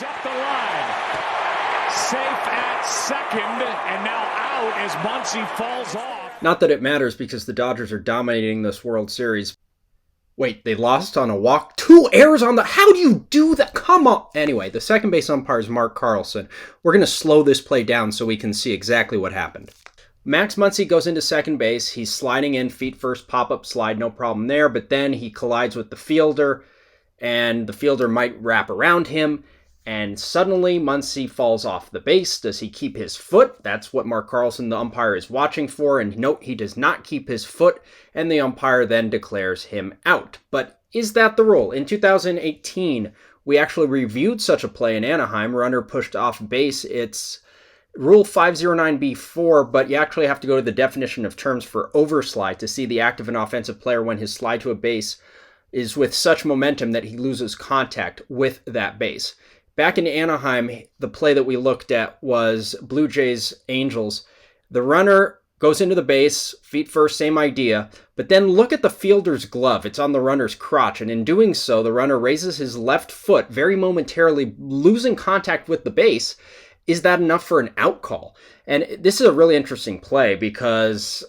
Up the line. Safe at second, and now out as Muncy falls off. Not that it matters because the Dodgers are dominating this World Series. Wait, they lost on a walk? 2 errors on the... How do you do that? Come on! Anyway, the second base umpire is Mark Carlson. We're going to slow this play down so we can see exactly what happened. Max Muncy goes into second base. He's sliding in, feet first, pop-up slide, no problem there. But then he collides with the fielder, and the fielder might wrap around him. And suddenly, Muncy falls off the base. Does he keep his foot? That's what Mark Carlson, the umpire, is watching for. And note, he does not keep his foot, and the umpire then declares him out. But is that the rule? In 2018, we actually reviewed such a play in Anaheim. Runner pushed off base. It's Rule 509B4, but you actually have to go to the definition of terms for overslide to see the act of an offensive player when his slide to a base is with such momentum that he loses contact with that base. Back in Anaheim, the play that we looked at was Blue Jays Angels. The runner goes into the base, feet first, same idea, but then look at the fielder's glove. It's on the runner's crotch, and in doing so, the runner raises his left foot, very momentarily losing contact with the base. Is that enough for an out call? And this is a really interesting play because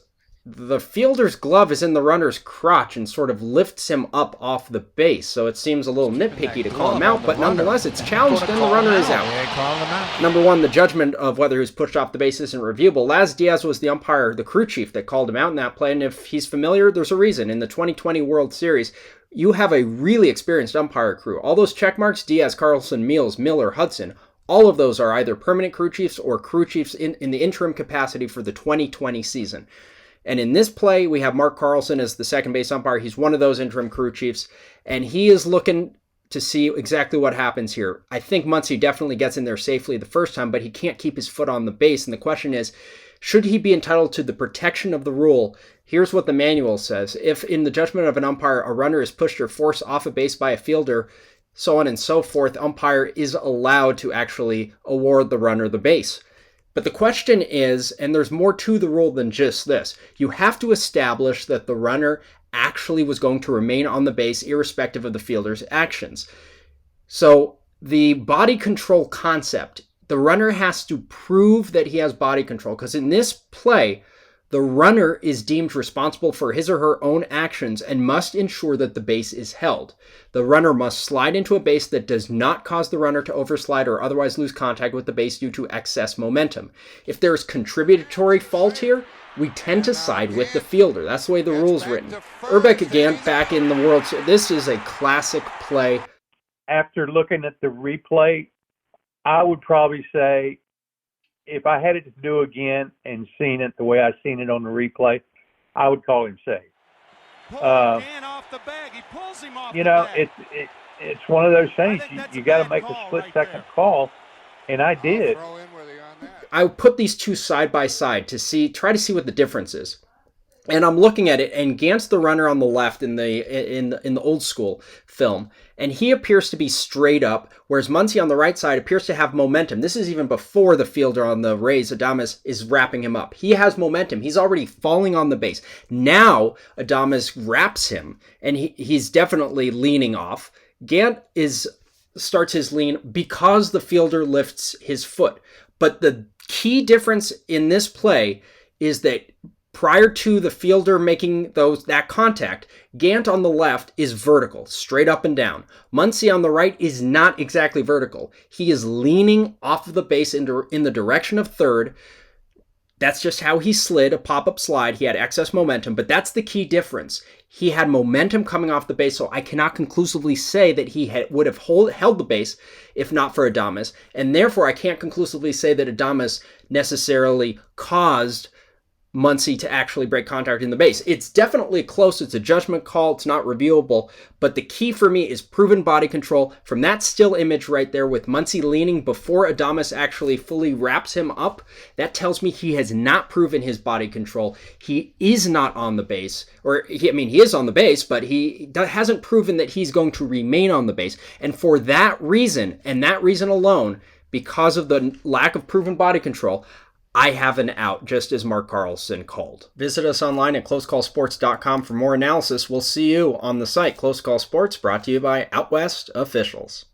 the fielder's glove is in the runner's crotch and sort of lifts him up off the base. So it seems a little nitpicky to call him out, but nonetheless, it's challenged and the runner is out. Number one, the judgment of whether he was pushed off the base isn't reviewable. Laz Diaz was the umpire, the crew chief that called him out in that play, and if he's familiar, there's a reason. In the 2020 World Series, you have a really experienced umpire crew. All those check marks, Diaz, Carlson, Mills, Miller, Hudson, all of those are either permanent crew chiefs or crew chiefs in the interim capacity for the 2020 season. And in this play, we have Mark Carlson as the second base umpire. He's one of those interim crew chiefs, and he is looking to see exactly what happens here. I think Muncy definitely gets in there safely the first time, but he can't keep his foot on the base. And the question is, should he be entitled to the protection of the rule? Here's what the manual says. If in the judgment of an umpire, a runner is pushed or forced off a base by a fielder, so on and so forth, umpire is allowed to actually award the runner the base. But the question is, and there's more to the rule than just this, you have to establish that the runner actually was going to remain on the base irrespective of the fielder's actions. So the body control concept, the runner has to prove that he has body control, because in this play, the runner is deemed responsible for his or her own actions and must ensure that the base is held. The runner must slide into a base that does not cause the runner to overslide or otherwise lose contact with the base due to excess momentum. If there's contributory fault here, we tend to side with the fielder. That's the way the rule's written. Hrbek again, back in the World Series. This is a classic play. After looking at the replay, I would probably say, if I had it to do again and seen it the way I seen it on the replay, I would call him safe. You know, it's one of those things. You got to make a split-second call, and I did. I put these two side by side to try to see what the difference is. And I'm looking at it, and Gant's the runner on the left in the old school film, and he appears to be straight up, whereas Muncy on the right side appears to have momentum. This is even before the fielder on the Rays, Adames, is wrapping him up. He has momentum. He's already falling on the base. Now Adames wraps him, and he's definitely leaning off. Gant starts his lean because the fielder lifts his foot. But the key difference in this play is that prior to the fielder making that contact, Gant on the left is vertical, straight up and down. Muncy on the right is not exactly vertical. He is leaning off of the base in the direction of third. That's just how he slid, a pop-up slide. He had excess momentum, but that's the key difference. He had momentum coming off the base, so I cannot conclusively say that he would have held the base if not for Adames, and therefore I can't conclusively say that Adames necessarily caused Muncy to actually break contact in the base. It's definitely close. It's a judgment call. It's not reviewable. But the key for me is proven body control. From that still image right there with Muncy leaning before Adames actually fully wraps him up, that tells me he has not proven his body control. He is not on the base. He is on the base, but he hasn't proven that he's going to remain on the base. And for that reason, and that reason alone, because of the lack of proven body control, I have an out, just as Mark Carlson called. Visit us online at closecallsports.com for more analysis. We'll see you on the site. Close Call Sports, brought to you by Out West Officials.